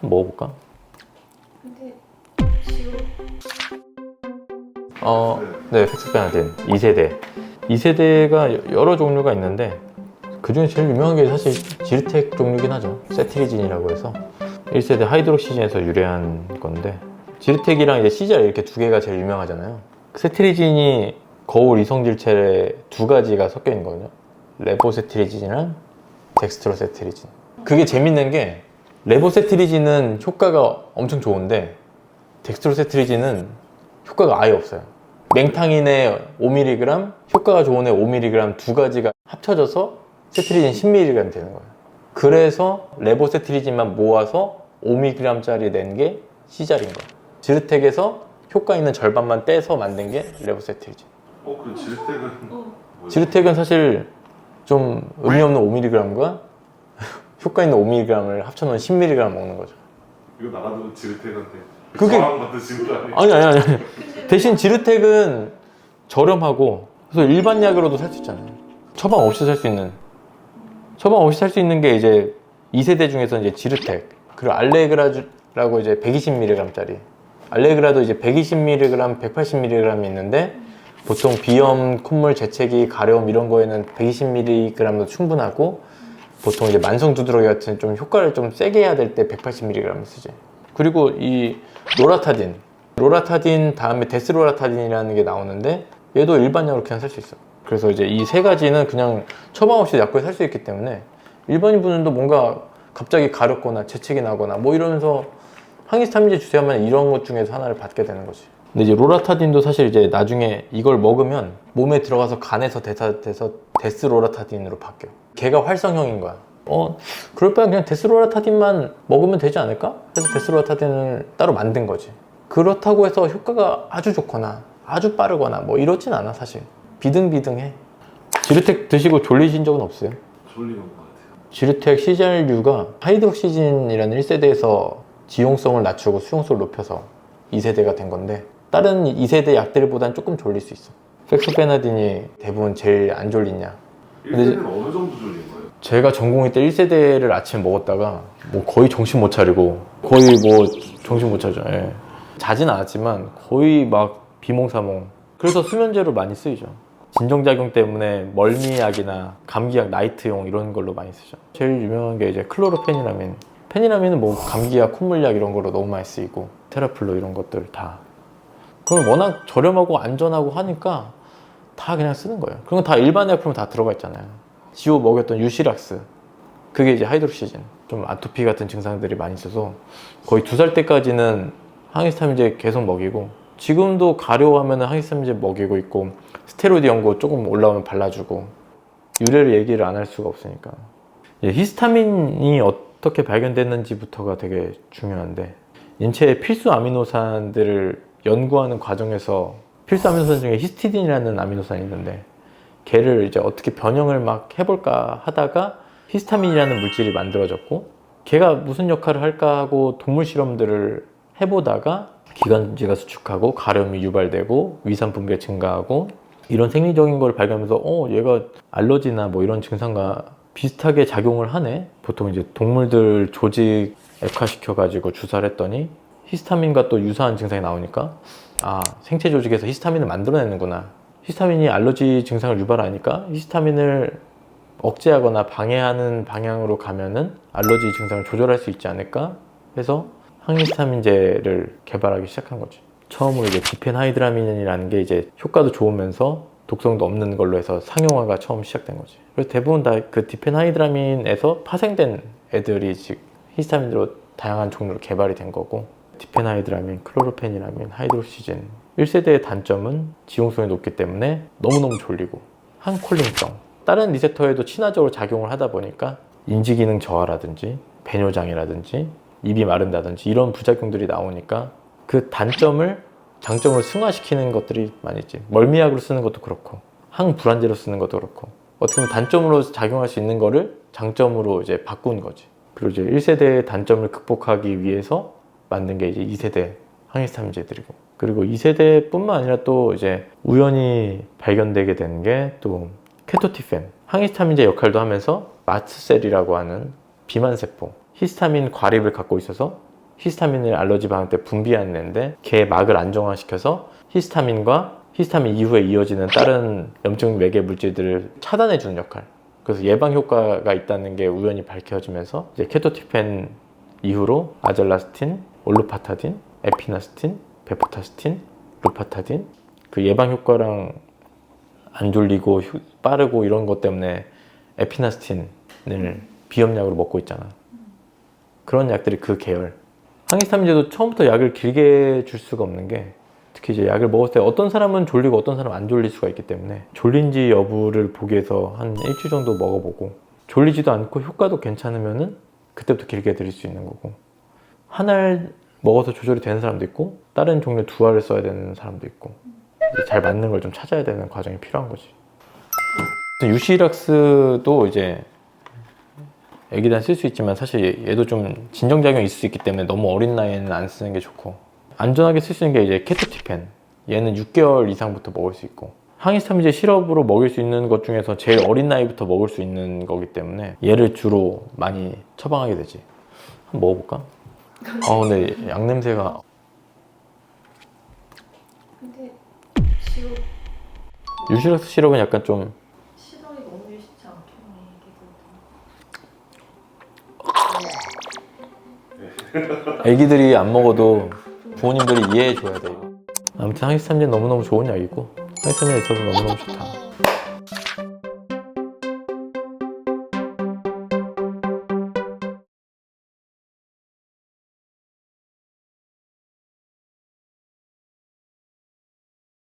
한번 먹어볼까? 근데 지우 네, 팩스페나딘 2세대. 2세대가 여러 종류가 있는데 그 중에 제일 유명한 게 사실 지르텍 종류긴 하죠. 세트리진이라고 해서 1세대 하이드록시진에서 유래한 건데, 지르텍이랑 이제 CGR 이렇게 두 개가 제일 유명하잖아요. 세트리진이 거울 이성질체 두 가지가 섞여 있는 거거든요. 레보세트리진이랑 덱스트로세트리진. 그게 재밌는 게 레보세트리진은 효과가 엄청 좋은데 덱스트로세트리진은 효과가 아예 없어요. 맹탕인의 5mg, 효과가 좋은 애 5mg 두 가지가 합쳐져서 세트리진 10mg 되는 거예요. 그래서 레보세트리진만 모아서 5mg짜리 낸 게 C자리인 거예요. 지르텍에서 효과 있는 절반만 떼서 만든 게 레보세트리진. 그럼 지르텍은 뭐예요? 지르텍은 사실 좀 의미 없는 5mg과 효과 있는 5mg을 합쳐놓은 10mg 먹는 거죠. 이거 나가도 지르텍한테 그게- 저항받은 질문 아니에요? 아니. 대신 지르텍은 저렴하고 그래서 일반 약으로도 살 수 있잖아요. 처방 없이 살 수 있는. 처방 없이 살 수 있는 게 이제 2세대 중에서 이제 지르텍, 그리고 알레그라라고 이제 120mg짜리. 알레그라도 이제 120mg, 180mg이 있는데 보통 비염, 콧물, 재채기, 가려움 이런 거에는 120mg도 충분하고, 보통 이제 만성 두드러기 같은 좀 효과를 좀 세게 해야 될 때 180mg 쓰지. 그리고 이 로라타딘 다음에 데스로라타딘이라는 게 나오는데 얘도 일반약으로 그냥 살 수 있어. 그래서 이제 이 세 가지는 그냥 처방 없이 약국에 살 수 있기 때문에 일반인 분들도 뭔가 갑자기 가렵거나 재채기 나거나 뭐 이러면서 항히스타민제 주세요 하면 이런 것 중에서 하나를 받게 되는 거지. 근데 이제 로라타딘도 사실 이제 나중에 이걸 먹으면 몸에 들어가서 간에서 대사돼서 데스로라타딘으로 바뀌어. 걔가 활성형인 거야. 그럴 바엔 그냥 데스로라타딘만 먹으면 되지 않을까? 그래서 데스로라타딘을 따로 만든 거지. 그렇다고 해서 효과가 아주 좋거나 아주 빠르거나 뭐 이렇진 않아. 사실 비등비등해. 지르텍 드시고 졸리신 적은 없어요? 졸리는 것 같아요. 지르텍 CGRU가 하이드록시진이라는 1세대에서 지용성을 낮추고 수용성을 높여서 2세대가 된 건데, 다른 2세대 약들보단 조금 졸릴 수 있어. 팩소페나딘이 대부분 제일 안 졸리냐. 1세대는 어느 정도 졸린 거예요? 제가 전공의 때 1세대를 아침에 먹었다가 뭐 거의 정신 못 차리고, 거의 뭐 정신 못 차죠. 예. 자진 않았지만 거의 막 비몽사몽. 그래서 수면제로 많이 쓰이죠. 진정작용 때문에 멀미약이나 감기약 나이트용 이런 걸로 많이 쓰죠. 제일 유명한 게 이제 클로로페니라민. 페니라민은 뭐 감기약, 콧물약 이런 걸로 너무 많이 쓰이고, 테라플로 이런 것들 다. 그럼 워낙 저렴하고 안전하고 하니까 다 그냥 쓰는 거예요. 그런 건 다 일반 약품에 다 들어가 있잖아요. 지호 먹였던 유시락스, 그게 이제 하이드록시진. 좀 아토피 같은 증상들이 많이 있어서 거의 2살 때까지는 항히스타민제 계속 먹이고, 지금도 가려워하면 항히스타민제 먹이고 있고, 스테로이드 연고 조금 올라오면 발라주고. 유래를 얘기를 안 할 수가 없으니까. 히스타민이 어떻게 발견됐는지부터가 되게 중요한데, 인체의 필수 아미노산들을 연구하는 과정에서 필수 아미노산 중에 히스티딘이라는 아미노산이 있는데, 걔를 이제 어떻게 변형을 막 해볼까 하다가 히스타민이라는 물질이 만들어졌고, 걔가 무슨 역할을 할까 하고 동물 실험들을 해보다가 기관지가 수축하고 가려움이 유발되고 위산 분비가 증가하고 이런 생리적인 걸 발견하면서 얘가 알러지나 뭐 이런 증상과 비슷하게 작용을 하네. 보통 이제 동물들 조직 액화시켜 가지고 주사를 했더니 히스타민과 또 유사한 증상이 나오니까, 생체 조직에서 히스타민을 만들어내는구나. 히스타민이 알러지 증상을 유발하니까 히스타민을 억제하거나 방해하는 방향으로 가면은 알러지 증상을 조절할 수 있지 않을까 해서 항히스타민제를 개발하기 시작한 거지. 처음으로 이제 디펜하이드라민이라는 게 이제 효과도 좋으면서 독성도 없는 걸로 해서 상용화가 처음 시작된 거지. 그래서 대부분 다 그 디펜하이드라민에서 파생된 애들이 지금 히스타민으로 다양한 종류로 개발이 된 거고, 디펜하이드라민, 클로로페니라민, 하이드록시진. 1세대의 단점은 지용성이 높기 때문에 너무너무 졸리고 항콜린성. 다른 리셉터에도 친화적으로 작용을 하다 보니까 인지기능 저하라든지 배뇨장애라든지 입이 마른다든지 이런 부작용들이 나오니까 그 단점을 장점으로 승화시키는 것들이 많이 있지. 멀미약으로 쓰는 것도 그렇고 항불안제로 쓰는 것도 그렇고, 어떻게 보면 단점으로 작용할 수 있는 거를 장점으로 이제 바꾼 거지. 그리고 이제 1세대의 단점을 극복하기 위해서 만든 게 이제 2세대 항히스타민제들이고, 그리고 2세대뿐만 아니라 또 이제 우연히 발견되게 된 게 또 케토티펜. 항히스타민제 역할도 하면서 마스트셀이라고 하는 비만세포, 히스타민 과립을 갖고 있어서 히스타민을 알러지 반응 때 분비하는 애인데 걔 막을 안정화시켜서 히스타민과 히스타민 이후에 이어지는 다른 염증 매개 물질들을 차단해 주는 역할. 그래서 예방 효과가 있다는 게 우연히 밝혀지면서 이제 케토티펜 이후로 아젤라스틴, 올루파타딘, 에피나스틴, 베포타스틴, 루파타딘 그 예방 효과랑 안 졸리고 빠르고 이런 것 때문에 에피나스틴을 비염약으로 먹고 있잖아. 그런 약들이 그 계열. 항히스타민제도 처음부터 약을 길게 줄 수가 없는 게 특히 이제 약을 먹었을 때 어떤 사람은 졸리고 어떤 사람은 안 졸릴 수가 있기 때문에 졸린지 여부를 보기 위해서 한 일주일 정도 먹어보고 졸리지도 않고 효과도 괜찮으면은 그때부터 길게 드릴 수 있는 거고 한 알 먹어서 조절이 되는 사람도 있고 다른 종류 두 알을 써야 되는 사람도 있고 잘 맞는 걸 좀 찾아야 되는 과정이 필요한 거지. 유시락스도 이제 애기들 쓸 수 있지만 사실 얘도 좀 진정작용이 있을 수 있기 때문에 너무 어린 나이에는 안 쓰는 게 좋고 안전하게 쓸 수 있는 게 이제 케토티펜 얘는 6개월 이상부터 먹을 수 있고 항히스타민제 시럽으로 먹일 수 있는 것 중에서 제일 어린 나이부터 먹을 수 있는 거기 때문에 얘를 주로 많이 처방하게 되지. 한번 먹어볼까? 근데 약 냄새가 근데 지금 유시락스 시럽은 약간 좀 시도이 너무 쉽지 않겠네. 애기들이 안 먹어도 부모님들이 이해해 줘야 돼. 아무튼 항히스타민제 너무너무 좋은 약이고 항히스타민제 있어서 너무너무 좋다.